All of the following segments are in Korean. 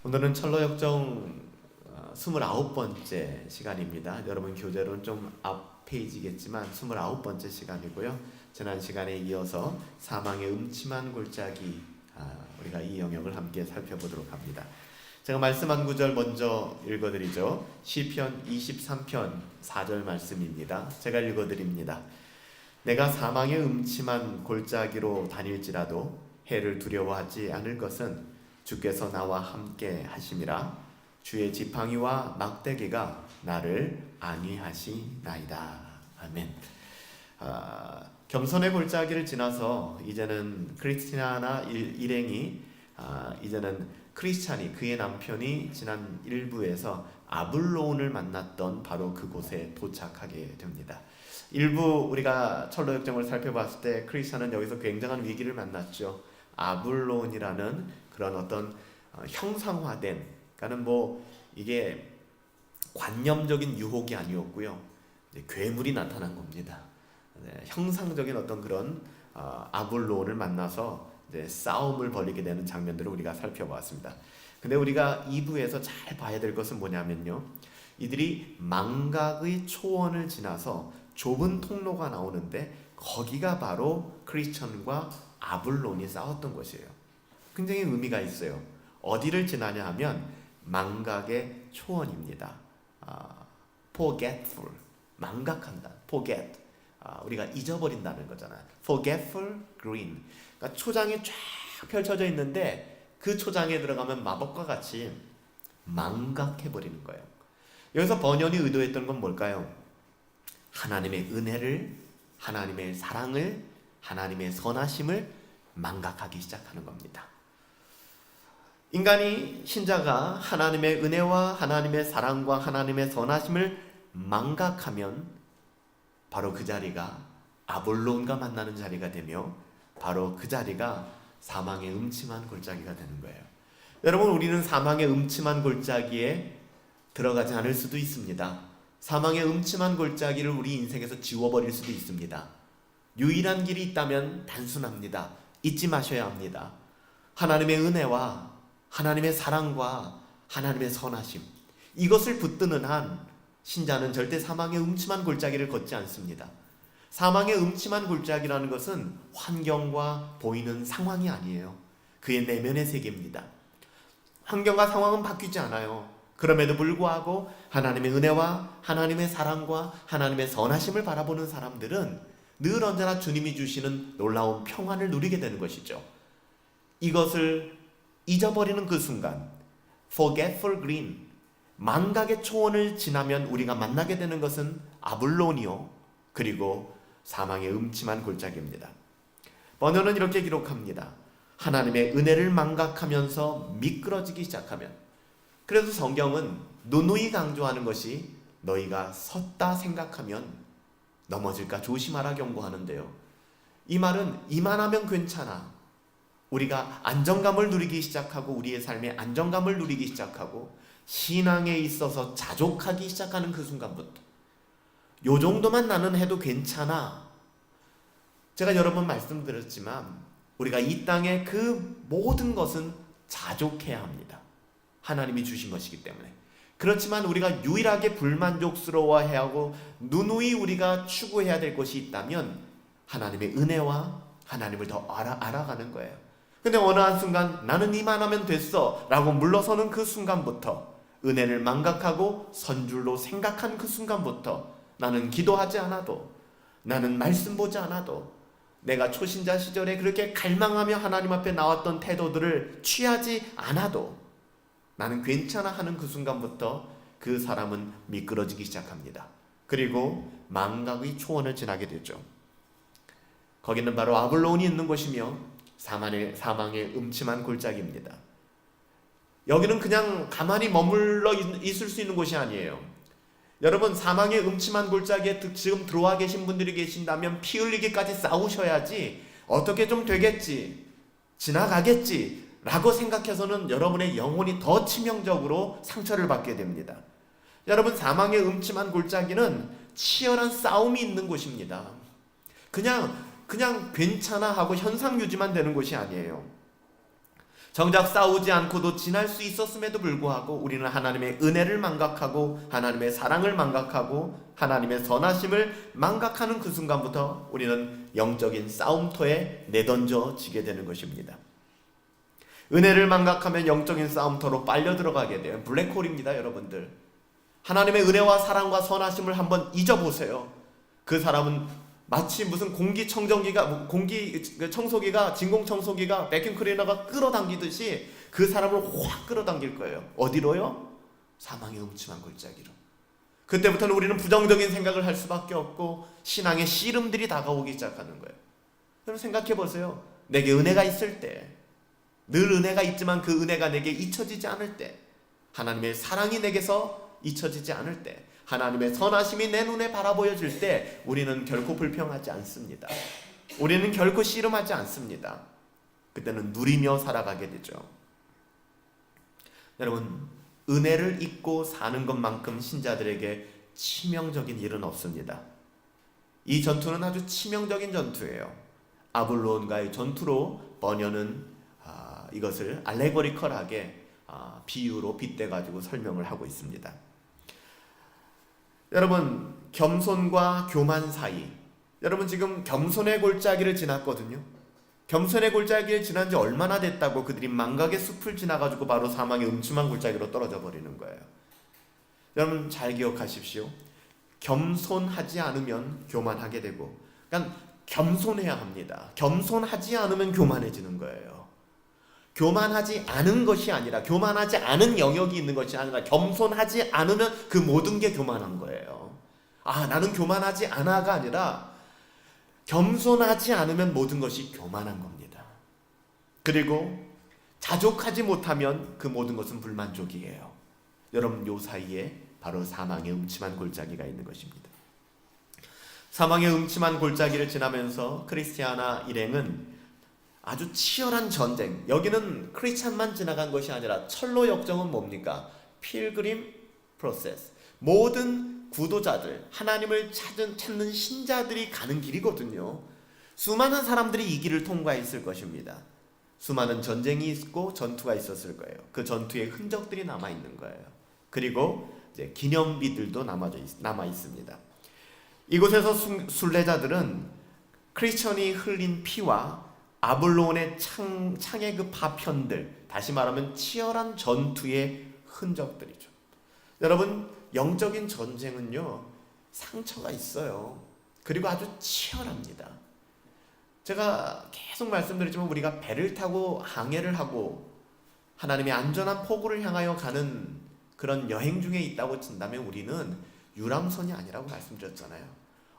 오늘은 철로역정 29번째 시간입니다. 여러분 교재로는 좀 앞 페이지겠지만 29번째 시간이고요. 지난 시간에 이어서 사망의 음침한 골짜기, 우리가 이 영역을 함께 살펴보도록 합니다. 제가 말씀한 구절 먼저 읽어드리죠. 시편 23편 4절 말씀입니다. 제가 읽어드립니다. 내가 사망의 음침한 골짜기로 다닐지라도 해를 두려워하지 않을 것은 주께서 나와 함께 하심이라. 주의 지팡이와 막대기가 나를 안위하시나이다. 아멘. 겸손의 골짜기를 지나서 이제는 크리스티나나 일행이 이제는 크리스찬이 그의 남편이 지난 1부에서 아블론을 만났던 바로 그곳에 도착하게 됩니다. 일부 우리가 철로역정을 살펴봤을 때 크리스찬은 여기서 굉장한 위기를 만났죠. 아블론이라는 그런 어떤 형상화된, 그러니까는 이게 관념적인 유혹이 아니었고요. 괴물이 나타난 겁니다. 형상적인 어떤 그런 아블론을 만나서 싸움을 벌이게 되는 장면들을 우리가 살펴보았습니다. 근데 우리가 2부에서 잘 봐야 될 것은 뭐냐면요, 이들이 망각의 초원을 지나서 좁은 통로가 나오는데 거기가 바로 크리스천과 아블론이 싸웠던 곳이에요. 굉장히 의미가 있어요. 어디를 지나냐 하면 망각의 초원입니다. forgetful, 망각한다. forget, 우리가 잊어버린다는 거잖아요. forgetful green, 그러니까 초장이 쫙 펼쳐져 있는데 그 초장에 들어가면 마법과 같이 망각해버리는 거예요. 여기서 번연이 의도했던 건 뭘까요? 하나님의 은혜를, 하나님의 사랑을, 하나님의 선하심을 망각하기 시작하는 겁니다. 인간이, 신자가 하나님의 은혜와 하나님의 사랑과 하나님의 선하심을 망각하면 바로 그 자리가 아볼론과 만나는 자리가 되며 바로 그 자리가 사망의 음침한 골짜기가 되는 거예요. 여러분, 우리는 사망의 음침한 골짜기에 들어가지 않을 수도 있습니다. 사망의 음침한 골짜기를 우리 인생에서 지워버릴 수도 있습니다. 유일한 길이 있다면 단순합니다. 잊지 마셔야 합니다. 하나님의 은혜와 하나님의 사랑과 하나님의 선하심, 이것을 붙드는 한 신자는 절대 사망의 음침한 골짜기를 걷지 않습니다. 사망의 음침한 골짜기라는 것은 환경과 보이는 상황이 아니에요. 그의 내면의 세계입니다. 환경과 상황은 바뀌지 않아요. 그럼에도 불구하고 하나님의 은혜와 하나님의 사랑과 하나님의 선하심을 바라보는 사람들은 늘 언제나 주님이 주시는 놀라운 평안을 누리게 되는 것이죠. 이것을 잊어버리는 그 순간, forgetful green, 망각의 초원을 지나면 우리가 만나게 되는 것은 아블론이요, 그리고 사망의 음침한 골짜기입니다. 번역은 이렇게 기록합니다. 하나님의 은혜를 망각하면서 미끄러지기 시작하면. 그래서 성경은 누누이 강조하는 것이 너희가 섰다 생각하면 넘어질까 조심하라 경고하는데요. 이 말은 이만하면 괜찮아, 우리가 안정감을 누리기 시작하고 우리의 삶에 안정감을 누리기 시작하고 신앙에 있어서 자족하기 시작하는 그 순간부터 요 정도만 나는 해도 괜찮아. 제가 여러 번 말씀드렸지만 우리가 이 땅에 그 모든 것은 자족해야 합니다. 하나님이 주신 것이기 때문에. 그렇지만 우리가 유일하게 불만족스러워해야 하고 누누이 우리가 추구해야 될 것이 있다면 하나님의 은혜와 하나님을 더 알아가는 거예요. 근데 어느 한순간 나는 이만하면 됐어 라고 물러서는 그 순간부터, 은혜를 망각하고 선줄로 생각한 그 순간부터 나는 기도하지 않아도, 나는 말씀 보지 않아도, 내가 초신자 시절에 그렇게 갈망하며 하나님 앞에 나왔던 태도들을 취하지 않아도 나는 괜찮아 하는 그 순간부터 그 사람은 미끄러지기 시작합니다. 그리고 망각의 초원을 지나게 되죠. 거기는 바로 아블론이 있는 곳이며 사망의 음침한 골짜기입니다. 여기는 그냥 가만히 머물러 있을 수 있는 곳이 아니에요. 여러분, 사망의 음침한 골짜기에 지금 들어와 계신 분들이 계신다면 피 흘리기까지 싸우셔야지 어떻게 좀 되겠지, 지나가겠지 라고 생각해서는 여러분의 영혼이 더 치명적으로 상처를 받게 됩니다. 여러분, 사망의 음침한 골짜기는 치열한 싸움이 있는 곳입니다. 그냥 괜찮아 하고 현상 유지만 되는 곳이 아니에요. 정작 싸우지 않고도 지날 수 있었음에도 불구하고 우리는 하나님의 은혜를 망각하고 하나님의 사랑을 망각하고 하나님의 선하심을 망각하는 그 순간부터 우리는 영적인 싸움터에 내던져지게 되는 것입니다. 은혜를 망각하면 영적인 싸움터로 빨려 들어가게 돼요. 블랙홀입니다, 여러분들. 하나님의 은혜와 사랑과 선하심을 한번 잊어보세요. 그 사람은 마치 무슨 공기청정기가, 청소기가, 진공청소기가, 백큐클리너가 끌어당기듯이 그 사람을 확 끌어당길 거예요. 어디로요? 사망의 음침한 골짜기로. 그때부터는 우리는 부정적인 생각을 할 수밖에 없고 신앙의 씨름들이 다가오기 시작하는 거예요. 여러분 생각해 보세요. 내게 은혜가 있을 때, 늘 은혜가 있지만 그 은혜가 내게 잊혀지지 않을 때, 하나님의 사랑이 내게서 잊혀지지 않을 때, 하나님의 선하심이 내 눈에 바라보여질 때 우리는 결코 불평하지 않습니다. 우리는 결코 씨름하지 않습니다. 그때는 누리며 살아가게 되죠. 여러분, 은혜를 잊고 사는 것만큼 신자들에게 치명적인 일은 없습니다. 이 전투는 아주 치명적인 전투예요. 아볼론과의 전투로 번연은 이것을 알레고리컬하게 비유로 빗대가지고 설명을 하고 있습니다. 여러분, 겸손과 교만 사이, 여러분 지금 겸손의 골짜기를 지났거든요. 겸손의 골짜기를 지난 지 얼마나 됐다고 그들이 망각의 숲을 지나가지고 바로 사망의 음침한 골짜기로 떨어져 버리는 거예요. 여러분 잘 기억하십시오. 겸손하지 않으면 교만하게 되고, 그러니까 겸손해야 합니다. 겸손하지 않으면 교만해지는 거예요. 교만하지 않은 것이 아니라, 교만하지 않은 영역이 있는 것이 아니라 겸손하지 않으면 그 모든 게 교만한 거예요. 나는 교만하지 않아가 아니라 겸손하지 않으면 모든 것이 교만한 겁니다. 그리고 자족하지 못하면 그 모든 것은 불만족이에요. 여러분 요 사이에 바로 사망의 음침한 골짜기가 있는 것입니다. 사망의 음침한 골짜기를 지나면서 크리스티아나 일행은 아주 치열한 전쟁, 여기는 크리스찬만 지나간 것이 아니라 철로 역정은 뭡니까? 필그림 프로세스. 모든 구도자들, 하나님을 찾는 신자들이 가는 길이거든요. 수많은 사람들이 이 길을 통과했을 것입니다. 수많은 전쟁이 있고 전투가 있었을 거예요. 그 전투의 흔적들이 남아 있는 거예요. 그리고 이제 기념비들도 남아 있습니다. 이곳에서 순례자들은 크리스천이 흘린 피와 아볼론의 창의 그 파편들, 다시 말하면 치열한 전투의 흔적들이죠. 여러분, 영적인 전쟁은요, 상처가 있어요. 그리고 아주 치열합니다. 제가 계속 말씀드리지만 우리가 배를 타고 항해를 하고 하나님의 안전한 포구를 향하여 가는 그런 여행 중에 있다고 친다면 우리는 유람선이 아니라고 말씀드렸잖아요.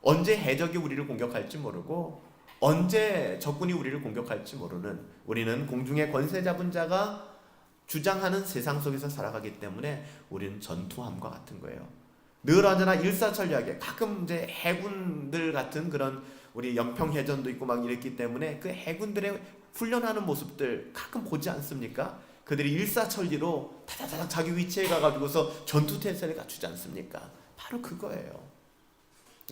언제 해적이 우리를 공격할지 모르고 언제 적군이 우리를 공격할지 모르는, 우리는 공중의 권세 잡은 자가 주장하는 세상 속에서 살아가기 때문에 우리는 전투함과 같은 거예요. 늘 언제나 일사천리하게, 가끔 이제 해군들 같은 그런 우리 연평해전도 있고 막 이랬기 때문에 그 해군들의 훈련하는 모습들 가끔 보지 않습니까? 그들이 일사천리로 다다다닥 자기 위치에 가가지고서 전투태세를 갖추지 않습니까? 바로 그거예요.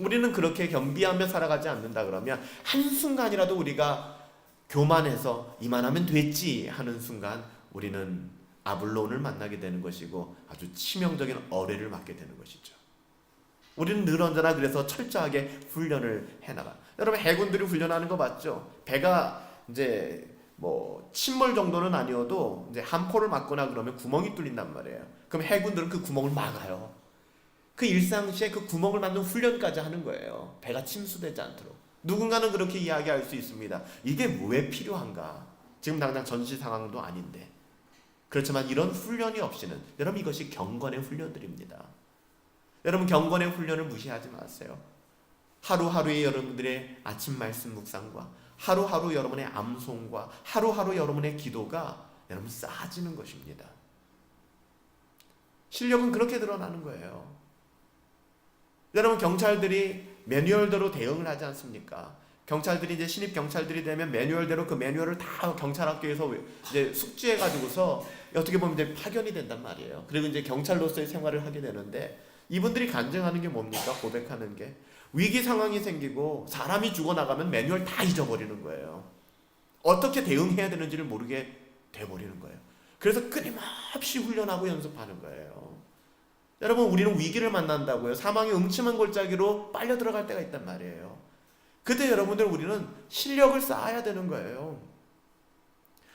우리는 그렇게 겸비하며 살아가지 않는다 그러면 한순간이라도 우리가 교만해서 이만하면 됐지 하는 순간 우리는 아블론을 만나게 되는 것이고 아주 치명적인 어뢰를 맞게 되는 것이죠. 우리는 늘 언제나 그래서 철저하게 훈련을 해나가. 여러분 해군들이 훈련하는 거 맞죠? 배가 이제 뭐 침몰 정도는 아니어도 이제 함포를 맞거나 그러면 구멍이 뚫린단 말이에요. 그럼 해군들은 그 구멍을 막아요. 그 일상시에 그 구멍을 막는 훈련까지 하는 거예요. 배가 침수되지 않도록. 누군가는 그렇게 이야기할 수 있습니다. 이게 왜 필요한가? 지금 당장 전시 상황도 아닌데. 그렇지만 이런 훈련이 없이는, 여러분 이것이 경건의 훈련들입니다. 여러분 경건의 훈련을 무시하지 마세요. 하루하루의 여러분들의 아침 말씀 묵상과 하루하루 여러분의 암송과 하루하루 여러분의 기도가 여러분 쌓아지는 것입니다. 실력은 그렇게 드러나는 거예요. 여러분 경찰들이 매뉴얼대로 대응을 하지 않습니까? 경찰들이 이제 신입 경찰들이 되면 매뉴얼대로 그 매뉴얼을 다 경찰학교에서 이제 숙지해 가지고서 어떻게 보면 이제 파견이 된단 말이에요. 그리고 이제 경찰로서의 생활을 하게 되는데 이분들이 간증하는 게 뭡니까? 고백하는 게 위기 상황이 생기고 사람이 죽어나가면 매뉴얼 다 잊어버리는 거예요. 어떻게 대응해야 되는지를 모르게 돼버리는 거예요. 그래서 끊임없이 훈련하고 연습하는 거예요. 여러분, 우리는 위기를 만난다고요. 사망의 음침한 골짜기로 빨려 들어갈 때가 있단 말이에요. 그때 여러분들 우리는 실력을 쌓아야 되는 거예요.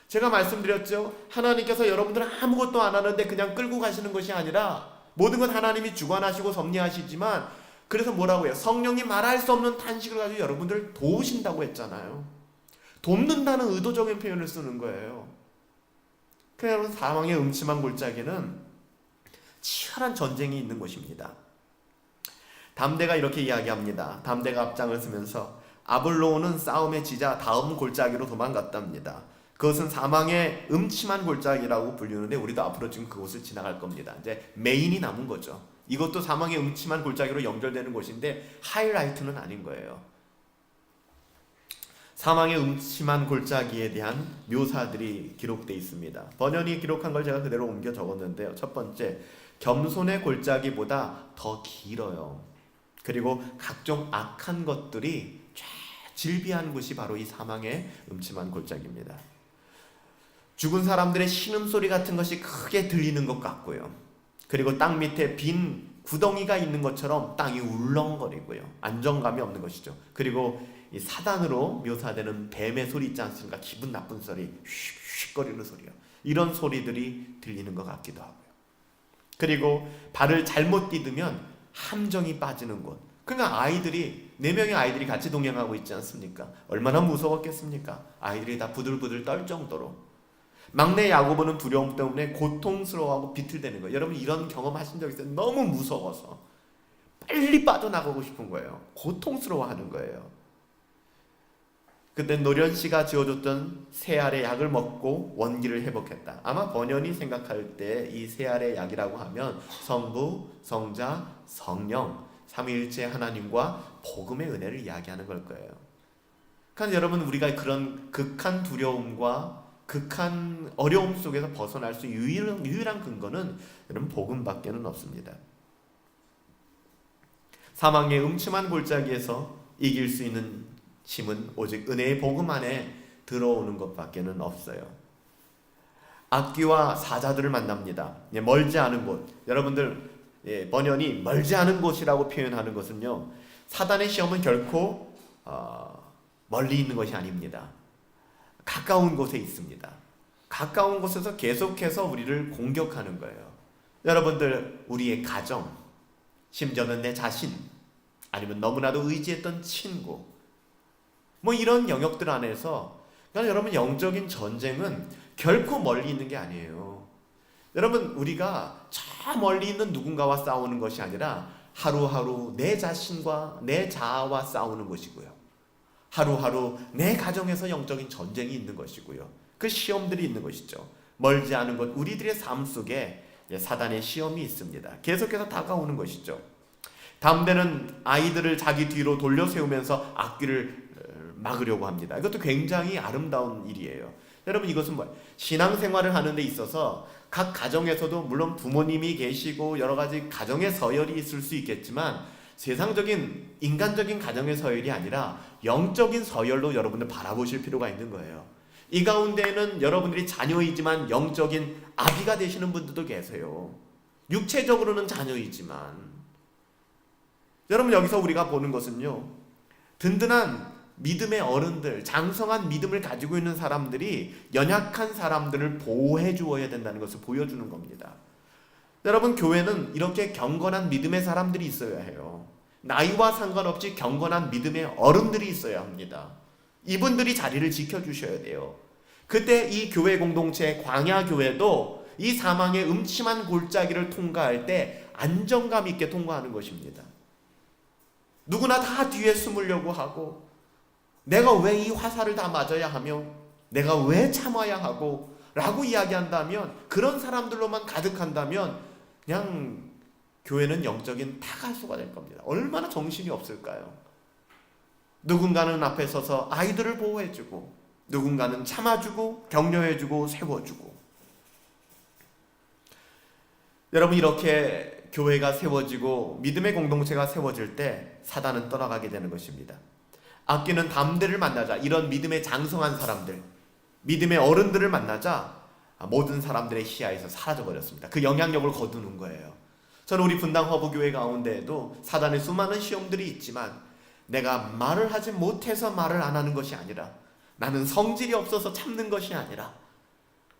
제가 말씀드렸죠. 하나님께서 여러분들은 아무것도 안 하는데 그냥 끌고 가시는 것이 아니라 모든 건 하나님이 주관하시고 섭리하시지만, 그래서 뭐라고 해요? 성령이 말할 수 없는 탄식을 가지고 여러분들 도우신다고 했잖아요. 돕는다는 의도적인 표현을 쓰는 거예요. 그래서 여러분, 사망의 음침한 골짜기는 치열한 전쟁이 있는 곳입니다. 담대가 이렇게 이야기합니다. 담대가 앞장을 쓰면서 아볼로온은 싸움에 지자 다음 골짜기로 도망갔답니다. 그것은 사망의 음침한 골짜기라고 불리는데 우리도 앞으로 지금 그곳을 지나갈 겁니다. 이제 메인이 남은 거죠. 이것도 사망의 음침한 골짜기로 연결되는 곳인데 하이라이트는 아닌 거예요. 사망의 음침한 골짜기에 대한 묘사들이 기록되어 있습니다. 번연이 기록한 걸 제가 그대로 옮겨 적었는데요. 첫 번째, 겸손의 골짜기보다 더 길어요. 그리고 각종 악한 것들이 질비한 곳이 바로 이 사망의 음침한 골짜기입니다. 죽은 사람들의 신음소리 같은 것이 크게 들리는 것 같고요. 그리고 땅 밑에 빈 구덩이가 있는 것처럼 땅이 울렁거리고요. 안정감이 없는 것이죠. 그리고 이 사단으로 묘사되는 뱀의 소리 있지 않습니까? 기분 나쁜 소리, 휙휙거리는 소리요. 이런 소리들이 들리는 것 같기도 하고요. 그리고 발을 잘못 디디면 함정이 빠지는 곳. 그러니까 아이들이, 4명의 아이들이 같이 동행하고 있지 않습니까? 얼마나 무서웠겠습니까? 아이들이 다 부들부들 떨 정도로. 막내 야고보는 두려움 때문에 고통스러워하고 비틀대는 거예요. 여러분, 이런 경험 하신 적 있어요? 너무 무서워서 빨리 빠져나가고 싶은 거예요. 고통스러워하는 거예요. 그때 노련씨가 지어줬던 새알의 약을 먹고 원기를 회복했다. 아마 번연이 생각할 때 이 새알의 약이라고 하면 성부, 성자, 성령, 삼위일체 하나님과 복음의 은혜를 이야기하는 걸 거예요. 그러니까 여러분, 우리가 그런 극한 두려움과 극한 어려움 속에서 벗어날 수 유일한 근거는 여러분 복음밖에는 없습니다. 사망의 음침한 골짜기에서 이길 수 있는 힘은 오직 은혜의 복음 안에 들어오는 것밖에는 없어요. 악귀와 사자들을 만납니다. 멀지 않은 곳. 여러분들, 번연이 멀지 않은 곳이라고 표현하는 것은요, 사단의 시험은 결코 멀리 있는 것이 아닙니다. 가까운 곳에 있습니다. 가까운 곳에서 계속해서 우리를 공격하는 거예요. 여러분들, 우리의 가정, 심지어는 내 자신, 아니면 너무나도 의지했던 친구, 이런 영역들 안에서, 그러니까 여러분, 영적인 전쟁은 결코 멀리 있는 게 아니에요. 여러분, 우리가 저 멀리 있는 누군가와 싸우는 것이 아니라 하루하루 내 자신과 내 자아와 싸우는 것이고요. 하루하루 내 가정에서 영적인 전쟁이 있는 것이고요. 그 시험들이 있는 것이죠. 멀지 않은 것, 우리들의 삶 속에 사단의 시험이 있습니다. 계속해서 다가오는 것이죠. 담대는 아이들을 자기 뒤로 돌려 세우면서 악귀를 막으려고 합니다. 이것도 굉장히 아름다운 일이에요. 여러분, 이것은 뭐예요? 신앙생활을 하는 데 있어서 각 가정에서도 물론 부모님이 계시고 여러 가지 가정의 서열이 있을 수 있겠지만, 세상적인 인간적인 가정의 서열이 아니라 영적인 서열로 여러분들 바라보실 필요가 있는 거예요. 이 가운데에는 여러분들이 자녀이지만 영적인 아비가 되시는 분들도 계세요. 육체적으로는 자녀이지만. 여러분, 여기서 우리가 보는 것은요, 든든한 믿음의 어른들, 장성한 믿음을 가지고 있는 사람들이 연약한 사람들을 보호해 주어야 된다는 것을 보여주는 겁니다. 여러분, 교회는 이렇게 경건한 믿음의 사람들이 있어야 해요. 나이와 상관없이 경건한 믿음의 어른들이 있어야 합니다. 이분들이 자리를 지켜주셔야 돼요. 그때 이 교회 공동체, 광야교회도 이 사망의 음침한 골짜기를 통과할 때 안정감 있게 통과하는 것입니다. 누구나 다 뒤에 숨으려고 하고, 내가 왜 이 화살을 다 맞아야 하며, 내가 왜 참아야 하고 라고 이야기한다면, 그런 사람들로만 가득한다면 그냥 교회는 영적인 타가수가 될 겁니다. 얼마나 정신이 없을까요? 누군가는 앞에 서서 아이들을 보호해주고, 누군가는 참아주고 격려해주고 세워주고. 여러분, 이렇게 교회가 세워지고 믿음의 공동체가 세워질 때 사단은 떠나가게 되는 것입니다. 악귀는 담대를 만나자, 이런 믿음의 장성한 사람들, 믿음의 어른들을 만나자 모든 사람들의 시야에서 사라져버렸습니다. 그 영향력을 거두는 거예요. 저는 우리 분당 허브교회 가운데에도 사단의 수많은 시험들이 있지만 내가 말을 하지 못해서 말을 안 하는 것이 아니라, 나는 성질이 없어서 참는 것이 아니라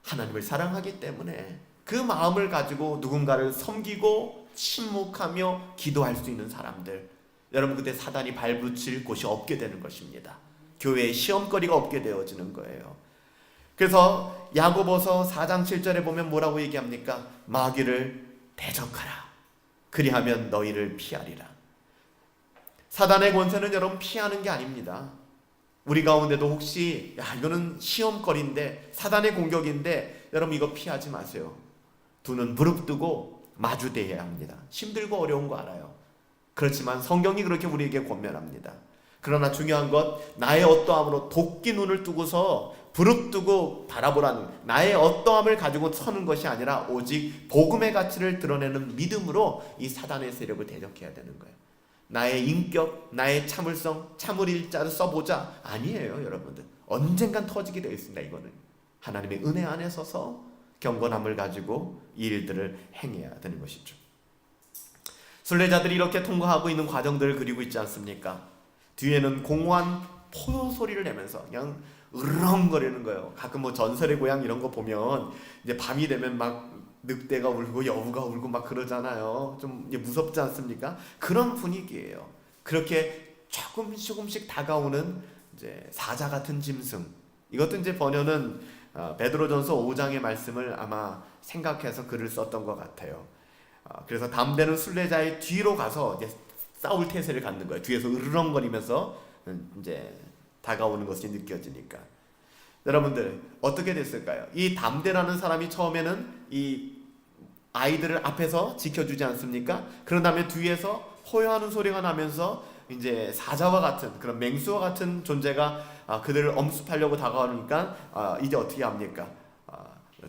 하나님을 사랑하기 때문에 그 마음을 가지고 누군가를 섬기고 침묵하며 기도할 수 있는 사람들, 여러분 그때 사단이 발붙일 곳이 없게 되는 것입니다. 교회에 시험거리가 없게 되어지는 거예요. 그래서 야고보서 4장 7절에 보면 뭐라고 얘기합니까? 마귀를 대적하라. 그리하면 너희를 피하리라. 사단의 권세는 여러분 피하는 게 아닙니다. 우리 가운데도 혹시 이거는 시험거리인데, 사단의 공격인데, 여러분 이거 피하지 마세요. 두 눈 부릅뜨고 마주대해야 합니다. 힘들고 어려운 거 알아요. 그렇지만 성경이 그렇게 우리에게 권면합니다. 그러나 중요한 것, 나의 어떠함으로 도끼 눈을 뜨고서 부릅뜨고 바라보라는, 나의 어떠함을 가지고 서는 것이 아니라 오직 복음의 가치를 드러내는 믿음으로 이 사단의 세력을 대적해야 되는 거예요. 나의 인격, 나의 참을성, 참을 일자를 써보자, 아니에요. 여러분들 언젠간 터지게 되어 있습니다. 이거는 하나님의 은혜 안에 서서 경건함을 가지고 이 일들을 행해야 되는 것이죠. 순례자들이 이렇게 통과하고 있는 과정들을 그리고 있지 않습니까? 뒤에는 공허한 포효 소리를 내면서 그냥 으렁거리는 거예요. 가끔 뭐 전설의 고향 이런 거 보면 이제 밤이 되면 막 늑대가 울고 여우가 울고 막 그러잖아요. 좀 무섭지 않습니까? 그런 분위기예요. 그렇게 조금씩 다가오는 이제 사자 같은 짐승. 이것도 이제 번역은 베드로전서 5장의 말씀을 아마 생각해서 글을 썼던 것 같아요. 그래서 담대는 순례자의 뒤로 가서 이제 싸울 태세를 갖는 거예요. 뒤에서 으르렁거리면서 이제 다가오는 것이 느껴지니까. 여러분들 어떻게 됐을까요? 이 담대라는 사람이 처음에는 이 아이들을 앞에서 지켜주지 않습니까? 그런 다음에 뒤에서 호요하는 소리가 나면서 이제 사자와 같은 그런 맹수와 같은 존재가 그들을 엄습하려고 다가오니까 이제 어떻게 합니까?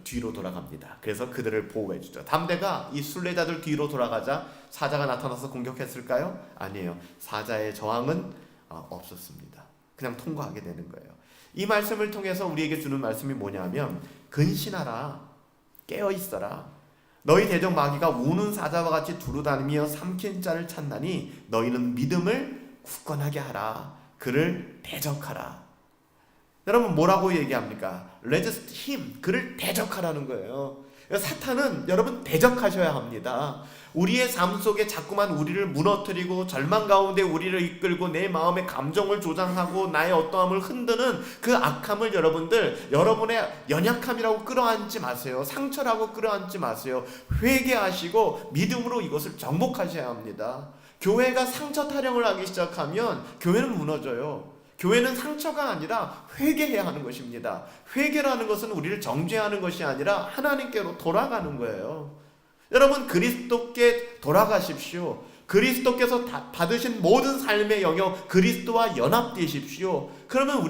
뒤로 돌아갑니다. 그래서 그들을 보호해 주죠. 담대가 이 순례자들 뒤로 돌아가자 사자가 나타나서 공격했을까요? 아니에요. 사자의 저항은 없었습니다. 그냥 통과하게 되는 거예요. 이 말씀을 통해서 우리에게 주는 말씀이 뭐냐면, 근신하라, 깨어있어라. 너희 대적 마귀가 우는 사자와 같이 두루다니며 삼킨 자를 찾나니 너희는 믿음을 굳건하게 하라. 그를 대적하라. 여러분 뭐라고 얘기합니까? Resist him. 그를 대적하라는 거예요. 사탄은 여러분 대적하셔야 합니다. 우리의 삶 속에 자꾸만 우리를 무너뜨리고 절망 가운데 우리를 이끌고 내 마음의 감정을 조장하고 나의 어떠함을 흔드는 그 악함을 여러분의 연약함이라고 끌어안지 마세요. 상처라고 끌어안지 마세요. 회개하시고 믿음으로 이것을 정복하셔야 합니다. 교회가 상처 타령을 하기 시작하면 교회는 무너져요. 교회는 상처가 아니라 회개해야 하는 것입니다. 회개라는 것은 우리를 정죄하는 것이 아니라 하나님께로 돌아가는 거예요. 여러분 그리스도께 돌아가십시오. 그리스도께서 받으신 모든 삶의 영역 그리스도와 연합되십시오. 그러면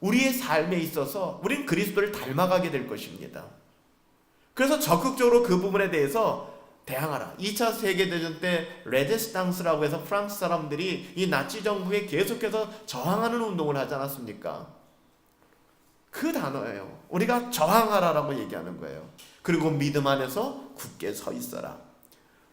우리의 삶에 있어서 우리는 그리스도를 닮아가게 될 것입니다. 그래서 적극적으로 그 부분에 대해서 대항하라. 2차 세계대전 때 레제스탕스라고 해서 프랑스 사람들이 이 나치 정부에 계속해서 저항하는 운동을 하지 않았습니까? 그 단어예요. 우리가 저항하라라고 얘기하는 거예요. 그리고 믿음 안에서 굳게 서 있어라.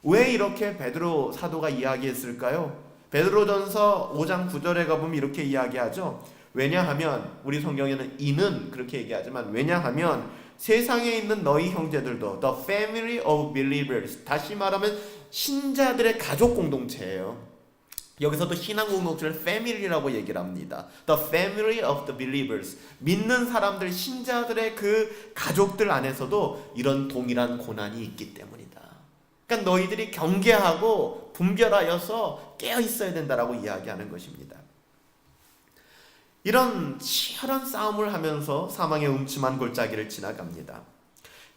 왜 이렇게 베드로 사도가 이야기했을까요? 베드로전서 5장 9절에 가보면 이렇게 이야기하죠. 왜냐하면 우리 성경에는 이는 그렇게 얘기하지만 왜냐하면 세상에 있는 너희 형제들도 the family of believers, 다시 말하면 신자들의 가족 공동체예요. 여기서도 신앙 공동체를 family라고 얘기를 합니다. The family of the believers, 믿는 사람들, 신자들의 그 가족들 안에서도 이런 동일한 고난이 있기 때문이다. 그러니까 너희들이 경계하고 분별하여서 깨어 있어야 된다라고 이야기하는 것입니다. 이런 치열한 싸움을 하면서 사망의 음침한 골짜기를 지나갑니다.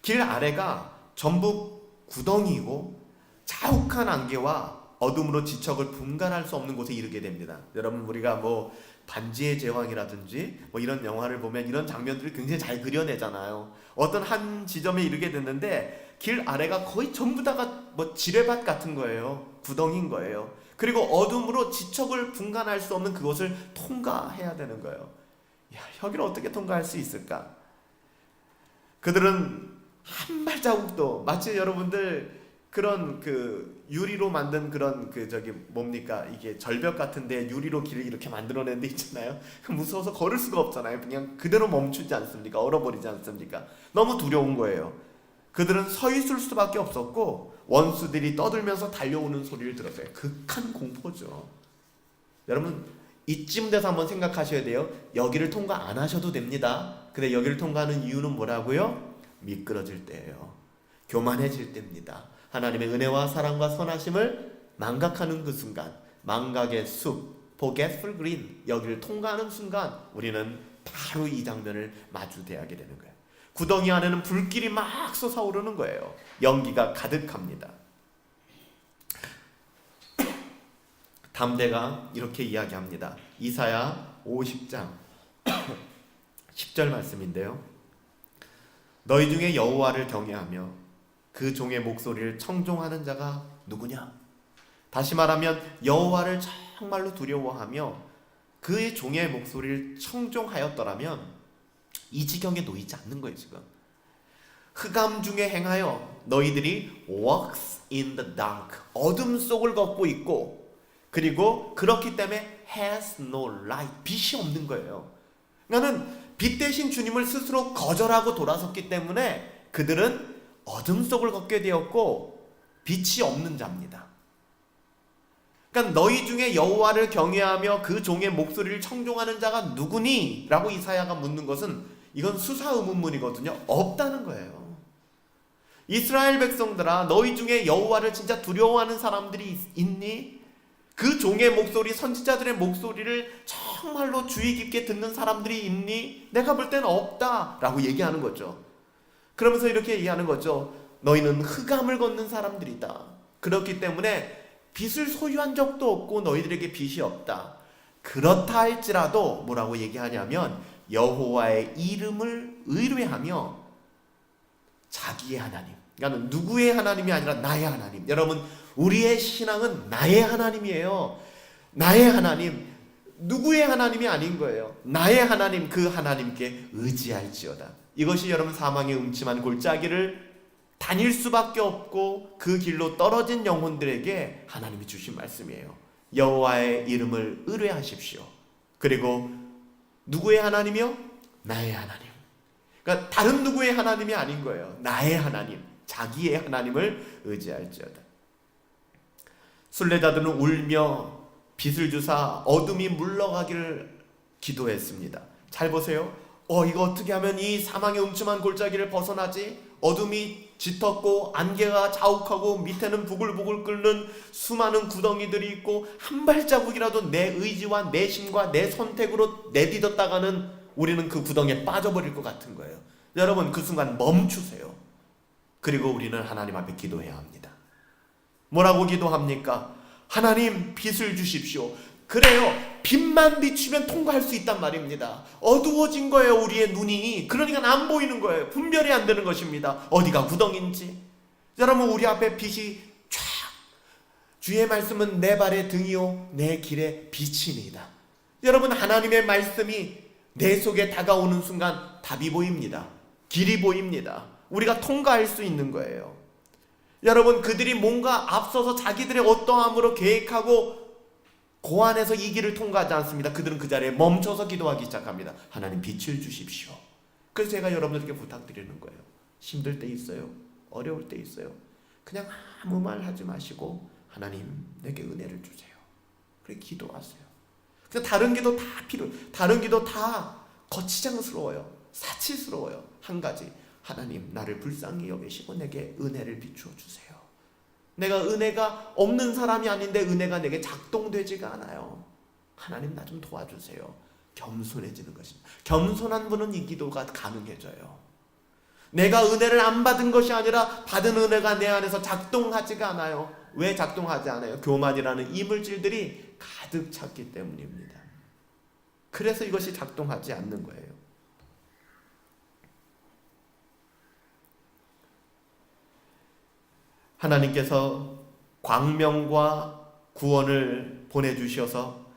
길 아래가 전부 구덩이고 자욱한 안개와 어둠으로 지척을 분간할 수 없는 곳에 이르게 됩니다. 여러분 우리가 뭐 반지의 제왕이라든지 뭐 이런 영화를 보면 이런 장면들을 굉장히 잘 그려내잖아요. 어떤 한 지점에 이르게 됐는데 길 아래가 거의 전부 다가 뭐 지뢰밭 같은 거예요. 구덩이인 거예요. 그리고 어둠으로 지척을 분간할 수 없는 그것을 통과해야 되는 거예요. 여기를 어떻게 통과할 수 있을까? 그들은 한 발자국도, 마치 여러분들 그런 그 유리로 만든 그런 그 저기 뭡니까, 이게 절벽 같은데 유리로 길을 이렇게 만들어낸 데 있잖아요. 무서워서 걸을 수가 없잖아요. 그냥 그대로 멈추지 않습니까? 얼어버리지 않습니까? 너무 두려운 거예요. 그들은 서 있을 수밖에 없었고 원수들이 떠들면서 달려오는 소리를 들었어요. 극한 공포죠. 여러분 이쯤 돼서 한번 생각하셔야 돼요. 여기를 통과 안 하셔도 됩니다. 근데 여기를 통과하는 이유는 뭐라고요? 미끄러질 때예요. 교만해질 때입니다. 하나님의 은혜와 사랑과 선하심을 망각하는 그 순간, 망각의 숲, forgetful green, 여기를 통과하는 순간 우리는 바로 이 장면을 마주대하게 되는 거예요. 구덩이 안에는 불길이 막 솟아오르는 거예요. 연기가 가득합니다. 담대가 이렇게 이야기합니다. 이사야 50장 10절 말씀인데요. 너희 중에 여호와를 경외하며 그 종의 목소리를 청종하는 자가 누구냐? 다시 말하면 여호와를 정말로 두려워하며 그의 종의 목소리를 청종하였더라면 이 지경에 놓이지 않는 거예요. 지금 흑암 중에 행하여 너희들이 walks in the dark, 어둠 속을 걷고 있고, 그리고 그렇기 때문에 has no light, 빛이 없는 거예요. 그러니까는 빛 대신 주님을 스스로 거절하고 돌아섰기 때문에 그들은 어둠 속을 걷게 되었고 빛이 없는 자입니다. 그러니까 너희 중에 여호와를 경외하며 그 종의 목소리를 청종하는 자가 누구니? 라고 이사야가 묻는 것은 이건 수사 의문문이거든요. 없다는 거예요. 이스라엘 백성들아, 너희 중에 여호와를 진짜 두려워하는 사람들이 있니? 그 종의 목소리, 선지자들의 목소리를 정말로 주의 깊게 듣는 사람들이 있니? 내가 볼 때는 없다 라고 얘기하는 거죠. 그러면서 이렇게 얘기하는 거죠. 너희는 흑암을 걷는 사람들이다. 그렇기 때문에 빛을 소유한 적도 없고 너희들에게 빛이 없다. 그렇다 할지라도 뭐라고 얘기하냐면 여호와의 이름을 의뢰하며 자기의 하나님, 그러니까 누구의 하나님이 아니라 나의 하나님. 여러분 우리의 신앙은 나의 하나님이에요. 나의 하나님, 누구의 하나님이 아닌 거예요. 나의 하나님, 그 하나님께 의지할지어다. 이것이 여러분 사망의 음침한 골짜기를 다닐 수밖에 없고 그 길로 떨어진 영혼들에게 하나님이 주신 말씀이에요. 여호와의 이름을 의뢰하십시오. 그리고 누구의 하나님이요? 나의 하나님. 그러니까 다른 누구의 하나님이 아닌 거예요. 나의 하나님, 자기의 하나님을 의지할지어다. 순례자들은 울며 빛을 주사 어둠이 물러가기를 기도했습니다. 잘 보세요. 이거 어떻게 하면 이 사망의 음침한 골짜기를 벗어나지? 어둠이 짙었고 안개가 자욱하고 밑에는 부글부글 끓는 수많은 구덩이들이 있고 한 발자국이라도 내 의지와 내 힘과 내 선택으로 내딛었다가는 우리는 그 구덩이에 빠져버릴 것 같은 거예요. 여러분 그 순간 멈추세요. 그리고 우리는 하나님 앞에 기도해야 합니다. 뭐라고 기도합니까? 하나님 빛을 주십시오. 그래요. 빛만 비추면 통과할 수 있단 말입니다. 어두워진 거예요. 우리의 눈이. 그러니까 안 보이는 거예요. 분별이 안 되는 것입니다. 어디가 구덩인지. 여러분 우리 앞에 빛이 쫙. 주의 말씀은 내 발의 등이요 내 길의 빛이니이다. 여러분 하나님의 말씀이 내 속에 다가오는 순간 답이 보입니다. 길이 보입니다. 우리가 통과할 수 있는 거예요. 여러분 그들이 뭔가 앞서서 자기들의 어떠함으로 계획하고 고안해서 이 길을 통과하지 않습니다. 그들은 그 자리에 멈춰서 기도하기 시작합니다. 하나님 빛을 주십시오. 그래서 제가 여러분들께 부탁드리는 거예요. 힘들 때 있어요. 어려울 때 있어요. 그냥 아무 말 하지 마시고 하나님 내게 은혜를 주세요. 그렇게 기도하세요. 그냥 다른 기도 다 다른 기도 다 거치장스러워요. 사치스러워요. 한 가지, 하나님 나를 불쌍히 여기시고 내게 은혜를 비추어 주세요. 내가 은혜가 없는 사람이 아닌데 은혜가 내게 작동되지가 않아요. 하나님 나 좀 도와주세요. 겸손해지는 것입니다. 겸손한 분은 이 기도가 가능해져요. 내가 은혜를 안 받은 것이 아니라 받은 은혜가 내 안에서 작동하지가 않아요. 왜 작동하지 않아요? 교만이라는 이물질들이 가득 찼기 때문입니다. 그래서 이것이 작동하지 않는 거예요. 하나님께서 광명과 구원을 보내주셔서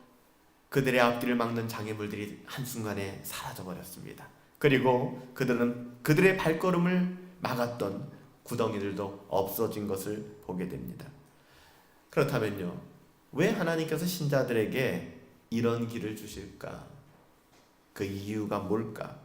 그들의 앞길을 막는 장애물들이 한순간에 사라져버렸습니다. 그리고 그들의 발걸음을 막았던 구덩이들도 없어진 것을 보게 됩니다. 그렇다면요, 왜 하나님께서 신자들에게 이런 길을 주실까? 그 이유가 뭘까?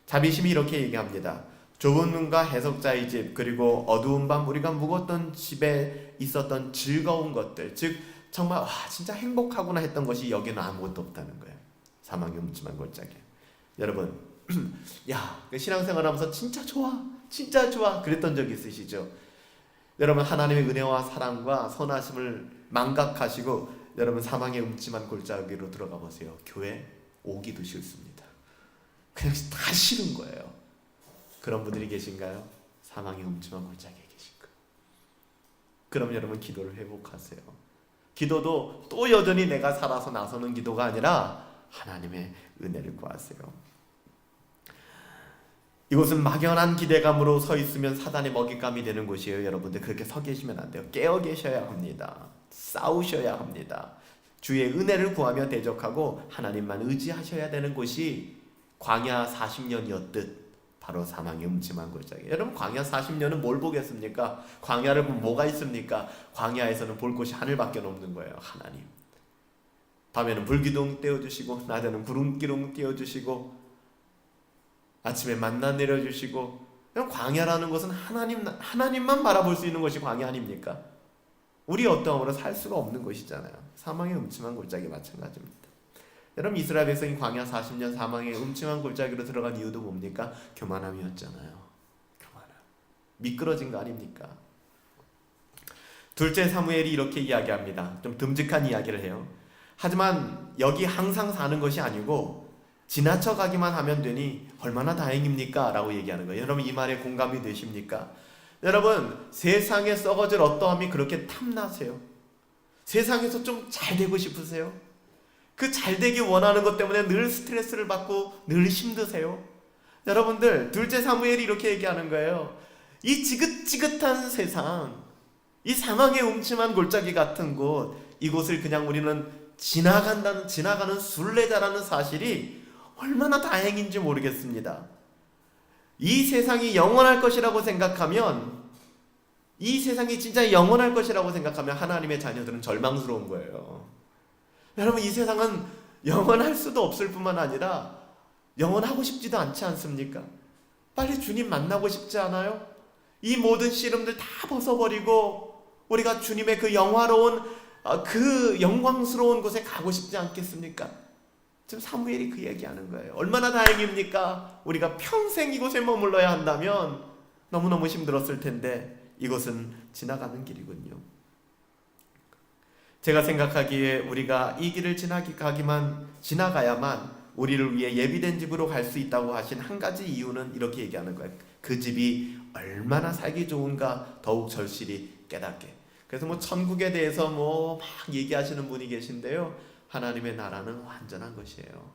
자비심이 이렇게 얘기합니다. 좁은 눈과 해석자의 집, 그리고 어두운 밤 우리가 묵었던 집에 있었던 즐거운 것들, 즉 정말 진짜 행복하구나 했던 것이 여기는 아무것도 없다는 거예요. 사망의 음침한 골짜기. 여러분, 신앙생활하면서 진짜 좋아 그랬던 적 있으시죠? 여러분, 하나님의 은혜와 사랑과 선하심을 망각하시고 여러분 사망의 음침한 골짜기로 들어가 보세요. 교회 오기도 싫습니다. 그냥 다 싫은 거예요. 그런 분들이 계신가요? 사망의 음침한 골짜기에 계신가? 그럼 여러분 기도를 회복하세요. 기도도 또 여전히 내가 살아서 나서는 기도가 아니라 하나님의 은혜를 구하세요. 이곳은 막연한 기대감으로 서 있으면 사단의 먹잇감이 되는 곳이에요. 여러분들 그렇게 서 계시면 안 돼요. 깨어 계셔야 합니다. 싸우셔야 합니다. 주의 은혜를 구하며 대적하고 하나님만 의지하셔야 되는 곳이 광야 40년이었듯 바로 사망의 음침한 골짜기. 여러분, 광야 40년은 뭘 보겠습니까? 광야를 보면 뭐가 있습니까? 광야에서는 볼 곳이 하늘밖에 없는 거예요. 하나님. 밤에는 불기둥 떼어주시고 낮에는 구름기둥 띄워주시고 아침에 만나 내려주시고. 광야라는 것은 하나님만 바라볼 수 있는 것이 광야 아닙니까? 우리 어떠함으로 살 수가 없는 것이잖아요. 사망의 음침한 골짜기 마찬가지입니다. 여러분, 이스라엘 백성이 광야 40년 사망의 음침한 골짜기로 들어간 이유도 뭡니까? 교만함이었잖아요. 교만함. 미끄러진 거 아닙니까? 둘째 사무엘이 이렇게 이야기합니다. 좀 듬직한 이야기를 해요. 하지만 여기 항상 사는 것이 아니고 지나쳐 가기만 하면 되니 얼마나 다행입니까? 라고 얘기하는 거예요. 여러분, 이 말에 공감이 되십니까? 여러분, 세상에 썩어질 어떠함이 그렇게 탐나세요? 세상에서 좀 잘 되고 싶으세요? 그 잘되기 원하는 것 때문에 늘 스트레스를 받고 늘 힘드세요? 여러분들, 둘째 사무엘이 이렇게 얘기하는 거예요. 이 지긋지긋한 세상, 이 사망의 음침한 골짜기 같은 곳, 이곳을 그냥 우리는 지나가는 순례자라는 사실이 얼마나 다행인지 모르겠습니다. 이 세상이 영원할 것이라고 생각하면, 이 세상이 진짜 영원할 것이라고 생각하면 하나님의 자녀들은 절망스러운 거예요. 여러분, 이 세상은 영원할 수도 없을 뿐만 아니라 영원하고 싶지도 않지 않습니까? 빨리 주님 만나고 싶지 않아요? 이 모든 씨름들 다 벗어버리고 우리가 주님의 그 영화로운 그 영광스러운 곳에 가고 싶지 않겠습니까? 지금 사무엘이 그 얘기하는 거예요. 얼마나 다행입니까? 우리가 평생 이곳에 머물러야 한다면 너무너무 힘들었을 텐데 이곳은 지나가는 길이군요. 제가 생각하기에 우리가 이 길을 지나가야만 우리를 위해 예비된 집으로 갈 수 있다고 하신 한 가지 이유는 이렇게 얘기하는 거예요. 그 집이 얼마나 살기 좋은가 더욱 절실히 깨닫게. 그래서 천국에 대해서 막 얘기하시는 분이 계신데요. 하나님의 나라는 완전한 것이에요.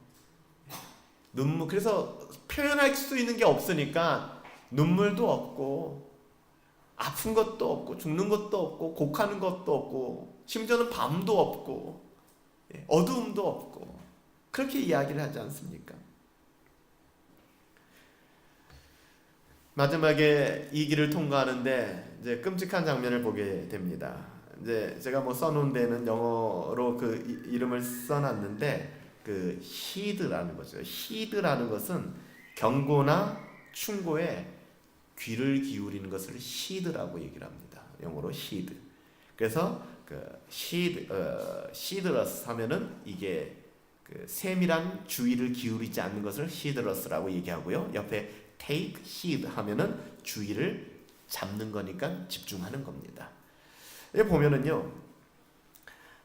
그래서 표현할 수 있는 게 없으니까 눈물도 없고 아픈 것도 없고 죽는 것도 없고 곡하는 것도 없고 심지어는 밤도 없고 어두움도 없고 그렇게 이야기를 하지 않습니까? 마지막에 이 길을 통과하는데 이제 끔찍한 장면을 보게 됩니다. 이제 제가 써놓은 데는 영어로 그 이름을 써놨는데 그 히드라는 거죠. 히드라는 것은 경고나 충고에 귀를 기울이는 것을 히드라고 얘기를 합니다. 영어로 히드. 그래서 그 시드러스 하면은 이게 그 세밀한 주의를 기울이지 않는 것을 시드러스라고 얘기하고요. 옆에 take heed 하면은 주의를 잡는 거니까 집중하는 겁니다. 여기 보면은요.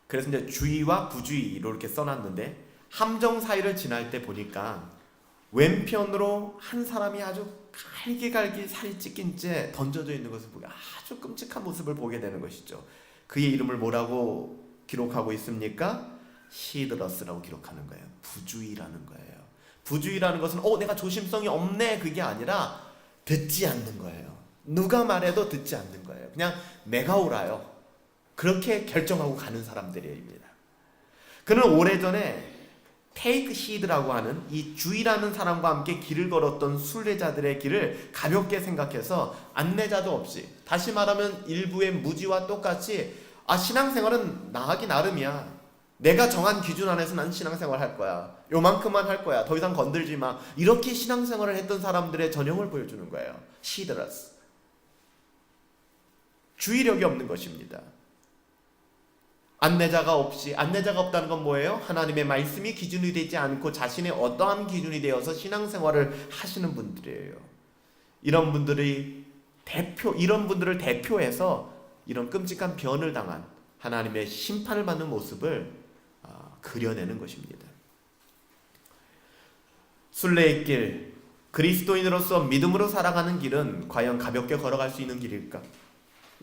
그래서 이제 주의와 부주의로 이렇게 써놨는데 함정 사이를 지날 때 보니까 왼편으로 한 사람이 아주 갈기갈기 살이 찢긴 채 던져져 있는 것을 보고 아주 끔찍한 모습을 보게 되는 것이죠. 그의 이름을 뭐라고 기록하고 있습니까? 시드러스라고 기록하는 거예요. 부주의라는 거예요. 부주의라는 것은 내가 조심성이 없네 그게 아니라 듣지 않는 거예요. 누가 말해도 듣지 않는 거예요. 그냥 내가 옳아요. 그렇게 결정하고 가는 사람들입니다. 그는 오래전에 take heed라고 하는 이 주의라는 사람과 함께 길을 걸었던 순례자들의 길을 가볍게 생각해서 안내자도 없이, 다시 말하면 일부의 무지와 똑같이 신앙생활은 나 하기 나름이야, 내가 정한 기준 안에서 난 신앙생활 할 거야, 요만큼만 할 거야, 더 이상 건들지 마, 이렇게 신앙생활을 했던 사람들의 전형을 보여주는 거예요. heedless, 주의력이 없는 것입니다. 안내자가 없다는 건 뭐예요? 하나님의 말씀이 기준이 되지 않고 자신의 어떠한 기준이 되어서 신앙생활을 하시는 분들이에요. 이런 분들을 대표해서 이런 끔찍한 변을 당한 하나님의 심판을 받는 모습을 그려내는 것입니다. 순례의 길, 그리스도인으로서 믿음으로 살아가는 길은 과연 가볍게 걸어갈 수 있는 길일까?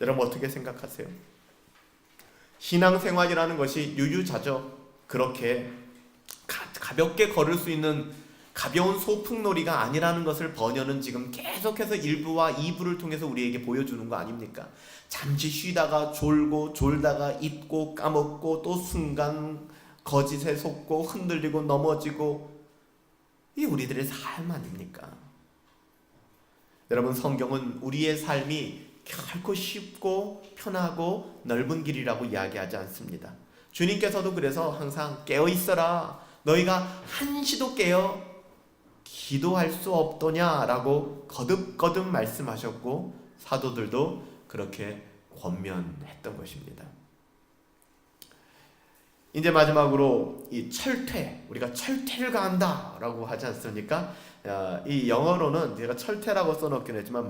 여러분 어떻게 생각하세요? 신앙생활이라는 것이 유유자적 그렇게 가볍게 걸을 수 있는 가벼운 소풍놀이가 아니라는 것을 번연은 지금 계속해서 1부와 2부를 통해서 우리에게 보여주는 거 아닙니까? 잠시 쉬다가 졸다가 잊고 까먹고 또 순간 거짓에 속고 흔들리고 넘어지고, 이 우리들의 삶 아닙니까? 여러분, 성경은 우리의 삶이 결코 쉽고 편하고 넓은 길이라고 이야기하지 않습니다. 주님께서도 그래서 항상 깨어 있어라, 너희가 한시도 깨어 기도할 수 없더냐라고 거듭거듭 말씀하셨고, 사도들도 그렇게 권면했던 것입니다. 이제 마지막으로 이 철퇴, 우리가 철퇴를 가한다라고 하지 않습니까? 이 영어로는 제가 철퇴라고 써놓긴 했지만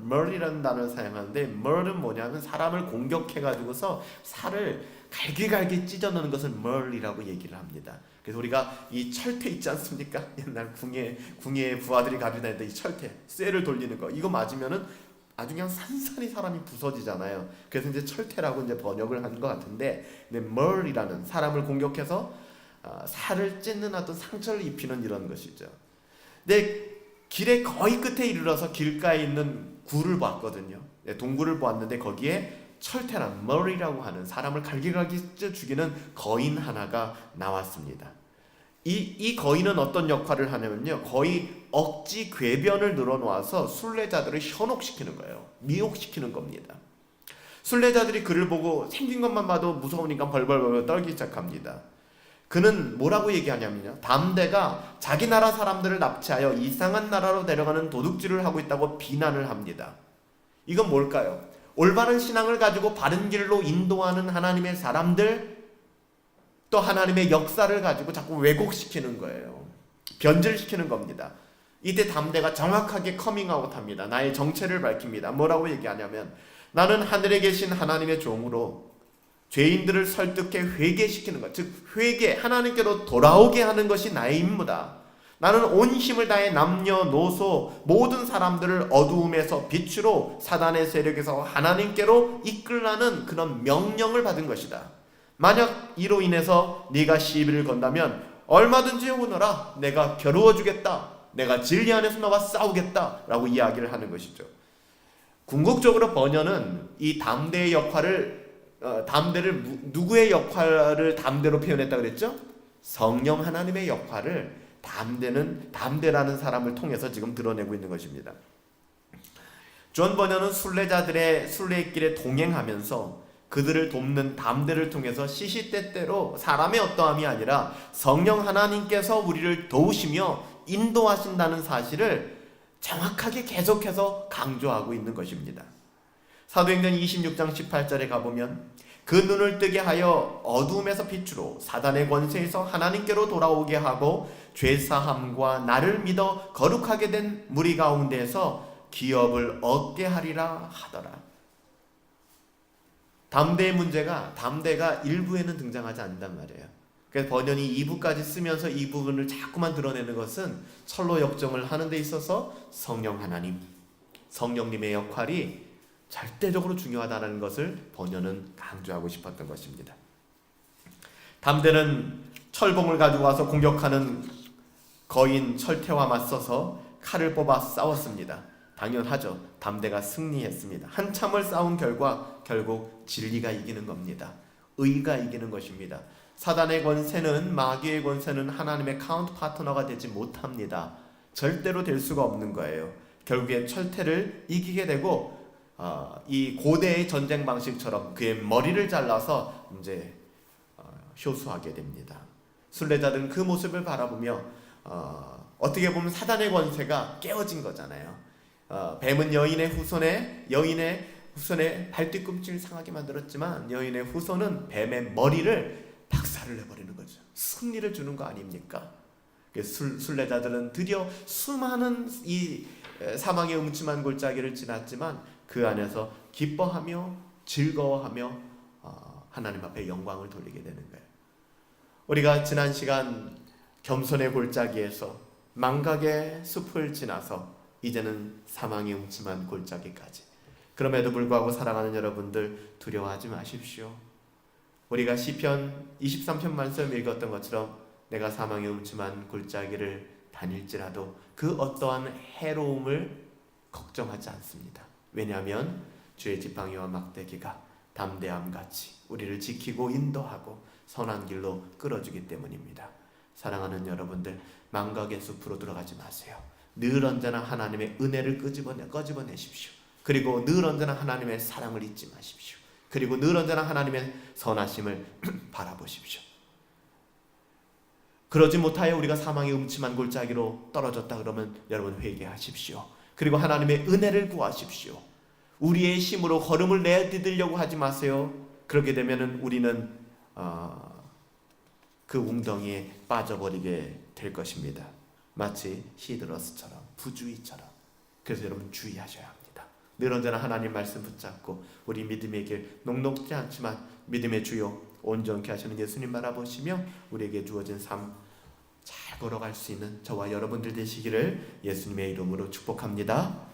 murder이라는 단어를 사용하는데, murder는 뭐냐면 사람을 공격해가지고서 살을 갈기갈기 찢어놓는 것을 murder이라고 얘기를 합니다. 그래서 우리가 이 철퇴 있지 않습니까? 옛날 궁예 부하들이 가지고 다녔던 이 철퇴, 쇠를 돌리는 거, 이거 맞으면은 아주 그냥 산산이 사람이 부서지잖아요. 그래서 이제 철퇴라고 이제 번역을 한 것 같은데, murder이라는 사람을 공격해서 살을 찢는 어떤 상처를 입히는 이런 것이죠. 근데 길의 거의 끝에 이르러서 길가에 있는 굴을 봤거든요. 동굴을 보았는데 거기에 철퇴란 murder이라고 하는 사람을 갈기갈기 찢어 죽이는 거인 하나가 나왔습니다. 이 거인은 어떤 역할을 하냐면요, 거의 억지 궤변을 늘어놓아서 순례자들을 현혹시키는 거예요. 미혹시키는 겁니다. 순례자들이 그를 보고 생긴 것만 봐도 무서우니까 벌벌벌 떨기 시작합니다. 그는 뭐라고 얘기하냐면요, 담대가 자기 나라 사람들을 납치하여 이상한 나라로 데려가는 도둑질을 하고 있다고 비난을 합니다. 이건 뭘까요? 올바른 신앙을 가지고 바른 길로 인도하는 하나님의 사람들, 또 하나님의 역사를 가지고 자꾸 왜곡시키는 거예요. 변질시키는 겁니다. 이때 담대가 정확하게 커밍아웃합니다. 나의 정체를 밝힙니다. 뭐라고 얘기하냐면, 나는 하늘에 계신 하나님의 종으로 죄인들을 설득해 회개시키는 것, 즉 회개, 하나님께로 돌아오게 하는 것이 나의 임무다. 나는 온 힘을 다해 남녀노소 모든 사람들을 어두움에서 빛으로, 사단의 세력에서 하나님께로 이끌라는 그런 명령을 받은 것이다. 만약 이로 인해서 네가 시비를 건다면 얼마든지 오너라, 내가 겨루어 주겠다, 내가 진리 안에서 너와 싸우겠다 라고 이야기를 하는 것이죠. 궁극적으로 번연은 이 담대의 역할을, 누구의 역할을 담대로 표현했다 그랬죠? 성령 하나님의 역할을 담대라는 사람을 통해서 지금 드러내고 있는 것입니다. 존 버년은 순례자들의 순례길에 동행하면서 그들을 돕는 담대를 통해서 시시때때로 사람의 어떠함이 아니라 성령 하나님께서 우리를 도우시며 인도하신다는 사실을 정확하게 계속해서 강조하고 있는 것입니다. 사도행전 26장 18절에 가보면, 그 눈을 뜨게 하여 어두움에서 빛으로, 사단의 권세에서 하나님께로 돌아오게 하고 죄사함과 나를 믿어 거룩하게 된 무리 가운데에서 기업을 얻게 하리라 하더라. 담대의 문제가, 담대가 일부에는 등장하지 않는단 말이에요. 그래서 번연이 2부까지 쓰면서 이 부분을 자꾸만 드러내는 것은 철로 역정을 하는 데 있어서 성령 하나님, 성령님의 역할이 절대적으로 중요하다는 것을 번연은 강조하고 싶었던 것입니다. 담대는 철봉을 가지고 와서 공격하는 거인 철퇴와 맞서서 칼을 뽑아 싸웠습니다. 당연하죠. 담대가 승리했습니다. 한참을 싸운 결과 결국 진리가 이기는 겁니다. 의가 이기는 것입니다. 사단의 권세는, 마귀의 권세는 하나님의 카운트 파트너가 되지 못합니다. 절대로 될 수가 없는 거예요. 결국엔 철퇴를 이기게 되고 이 고대의 전쟁 방식처럼 그의 머리를 잘라서 이제 효수하게 됩니다. 순례자들은 그 모습을 바라보며 어떻게 보면 사단의 권세가 깨어진 거잖아요. 뱀은 여인의 후손의 발뒤꿈치를 상하게 만들었지만 여인의 후손은 뱀의 머리를 박살을 내버리는 거죠. 승리를 주는 거 아닙니까? 순례자들은 드디어 수많은 이 사망의 음침한 골짜기를 지났지만 그 안에서 기뻐하며 즐거워하며 하나님 앞에 영광을 돌리게 되는 거예요. 우리가 지난 시간 겸손의 골짜기에서 망각의 숲을 지나서 이제는 사망의 음침한 골짜기까지. 그럼에도 불구하고 사랑하는 여러분들, 두려워하지 마십시오. 우리가 시편 23편 말씀 읽었던 것처럼 내가 사망의 음침한 골짜기를 다닐지라도 그 어떠한 해로움을 걱정하지 않습니다. 왜냐하면 주의 지팡이와 막대기가 담대함같이 우리를 지키고 인도하고 선한 길로 끌어주기 때문입니다. 사랑하는 여러분들, 망각의 숲으로 들어가지 마세요. 늘 언제나 하나님의 은혜를 꺼집어내십시오. 그리고 늘 언제나 하나님의 사랑을 잊지 마십시오. 그리고 늘 언제나 하나님의 선하심을 바라보십시오. 그러지 못하여 우리가 사망의 음침한 골짜기로 떨어졌다 그러면 여러분 회개하십시오. 그리고 하나님의 은혜를 구하십시오. 우리의 힘으로 걸음을 내디디려고 하지 마세요. 그렇게 되면 우리는 그 웅덩이에 빠져버리게 될 것입니다. 마치 히드러스처럼, 부주의처럼. 그래서 여러분 주의하셔야 합니다. 늘 언제나 하나님 말씀 붙잡고 우리 믿음의 길 녹록지 않지만 믿음의 주요 온전케 하시는 예수님 바라보시며 우리에게 주어진 삶 잘 걸어갈 수 있는 저와 여러분들 되시기를 예수님의 이름으로 축복합니다.